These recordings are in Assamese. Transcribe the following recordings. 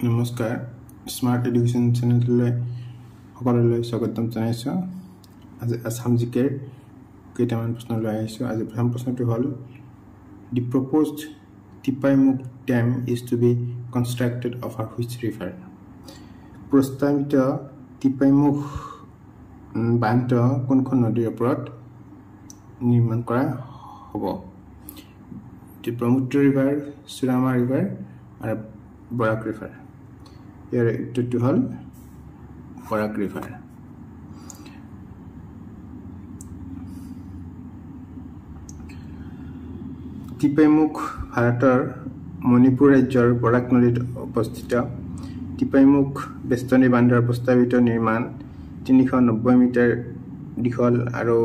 নমস্কাৰ স্মাৰ্ট এডুকেশ্যন চেনেললৈ সকলোলৈ স্বাগতম জনাইছো আজি আসাম জিকেৰ কেইটামান প্ৰশ্ন লৈ আহিছো আজি প্ৰথম প্ৰশ্নটো হ'ল the proposed Tipaimukh dam is to be constructed over which river প্ৰস্তাৱিত Tipaimukh বান্ধ কোনখন নদীৰ ওপৰত নিৰ্মাণ কৰা হ'ব ব্ৰহ্মপুত্ৰ ৰিভাৰ সুৰামা ৰিভাৰ আৰু বৰাক ৰিভাৰ ইয়াৰ উত্তৰটো হ'ল বৰাক ৰিভাৰ Tipaimukh ভাৰতৰ মণিপুৰ ৰাজ্যৰ বৰাক নদীত অৱস্থিত Tipaimukh বেষ্টনী বান্ধৰ প্ৰস্তাৱিত নিৰ্মাণ 390 মিটাৰ দীঘল আৰু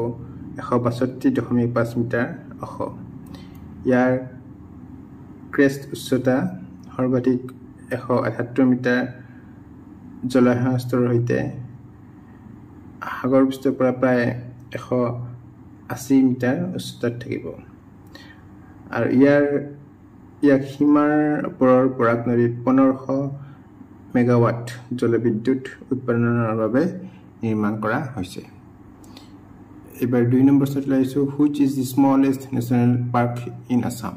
162.5 মিটাৰ ওখ ইয়াৰ ক্ৰেষ্ট উচ্চতা সৰ্বাধিক 178 মিটাৰ জলাশয়ৰ সৈতে সাগৰ পৃষ্ঠৰ পৰা প্ৰায় 180 মিটাৰ উচ্চতাত থাকিব আৰু ইয়াক সীমাৰ ওপৰৰ বৰাক নদীত 1500 মেগাৱাট জলবিদ্যুৎ উৎপাদনৰ বাবে নিৰ্মাণ কৰা হৈছে এবাৰ 2 নম্বৰ প্ৰশ্নটো লৈছো which is the smallest national park in Assam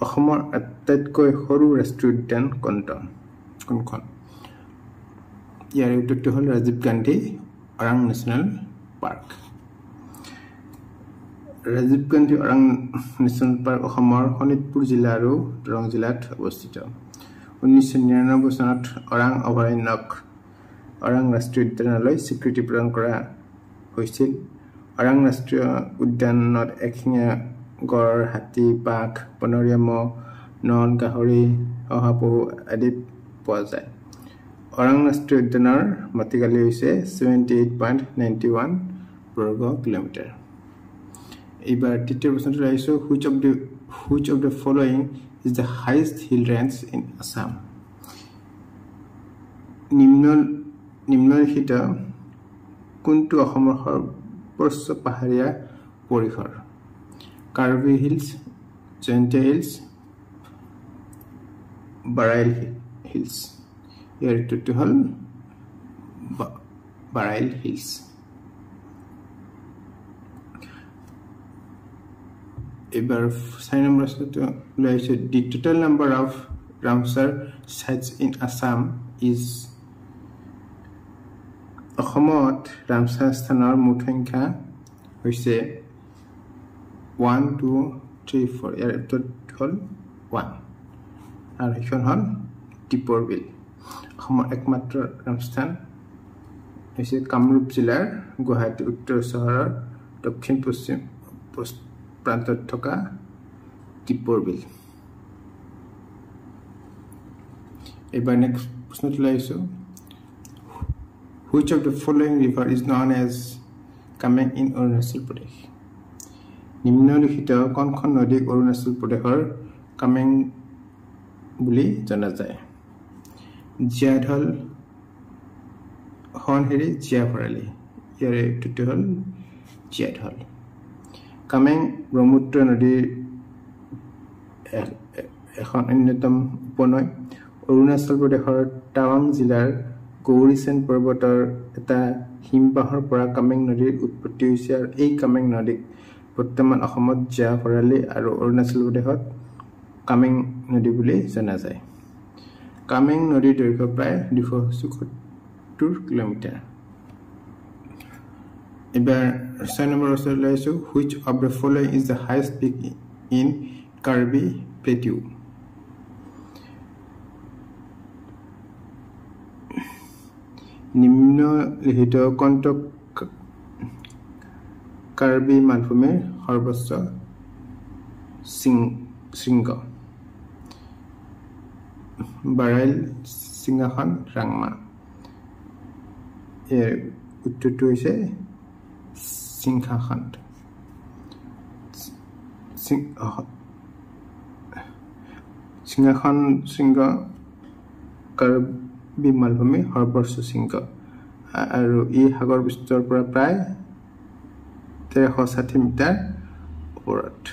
অসমৰ আটাইতকৈ সৰু ৰাষ্ট্ৰীয় উদ্যান কোনখন ইয়াৰ উত্তৰটো হ'ল Rajiv Gandhi Orang national park Rajiv Gandhi Orang national park অসমৰ শোণিতপুৰ জিলা আৰু দৰং জিলাত অৱস্থিত 1999 চনত ওৰাং অভয়াৰণ্যক ওৰাং ৰাষ্ট্ৰীয় উদ্যানলৈ স্বীকৃতি প্ৰদান কৰা হৈছিল ওৰাং ৰাষ্ট্ৰীয় উদ্যানত একশিঙীয়া গড় হাতী বাঘ বনৰীয়া মহ নল গাহৰি শহাপহু আদি পোৱা যায় ওৰাং ৰাষ্ট্ৰীয় উদ্যানৰ মাটিকালি হৈছে 78.91 বৰ্গ কিলোমিটাৰ এইবাৰ তৃতীয় প্ৰশ্নটো আহিছো which of the following is the highest hill range in Assam নিম্নলিখিত কোনটো অসমৰ সৰ্বোচ্চ পাহাৰীয়া পৰিসৰ Karbi hills Jaintia hills Barail hills ইয়াৰ উত্তৰটো হ'ল বাৰাইল হিলছ এবাৰ 4 নম্বৰ প্ৰশ্নটো লৈ আহিছো the total number of Ramsar sites in Assam is অসমত ৰামসাৰ স্থানৰ মুঠ সংখ্যা হৈছে 1 2 3 4 ইয়াৰ উত্তৰ হ'ল 1 আৰু এখন হ'ল টিপৰ বিল অসমৰ একমাত্ৰ ৰামস্থান হৈছে কামৰূপ জিলাৰ গুৱাহাটী উত্তৰ চহৰৰ দক্ষিণ পশ্চিম প্ৰান্তত থকা টিপৰ বিল এবাৰ নেক্সট প্ৰশ্নটো লৈছো which of the following river is known as Kameng in Arunachal Pradesh নিম্নলিখিত কোনখন নদীক অৰুণাচল প্ৰদেশৰ কামেং বুলি জনা যায় জিয়াধল হনহেৰি জিয়াভৰালি ইয়াৰ উত্তৰটো হ'ল জিয়াধল কামেং ব্ৰহ্মপুত্ৰ নদীৰ এখন অন্যতম উপনৈ অৰুণাচল প্ৰদেশৰ টাৱাং জিলাৰ গৌৰীচেন পৰ্বতৰ এটা হিমবাহৰ পৰা কামেং নদীৰ উৎপত্তি হৈছে আৰু এই কামেং নদীক বৰ্তমান অসমত জিয়াভৰালি আৰু অৰুণাচল প্ৰদেশত কামেং নদী বুলি জনা যায় কামেং নদীৰ দৈৰ্ঘ্য প্ৰায় 274 কিলোমিটাৰ এবাৰ 6 নম্বৰ প্ৰশ্ন লৈছো which of the following is the highest peak in Karbi Plateau নিম্নলিখিত কোনটো কাৰ্বি মালভূমিৰ সৰ্বোচ্চ শৃংগ বাৰাইল সিংহাসন ৰাংমা ইয়াৰ উত্তৰটো হৈছে সিংহাসন সিংহাসন শৃংগ কাৰ্বি মালভূমিৰ সৰ্বোচ্চ শৃংগ আৰু ই সাগৰ পৃষ্ঠৰ পৰা প্ৰায় 1360 মিটাৰ ওপৰত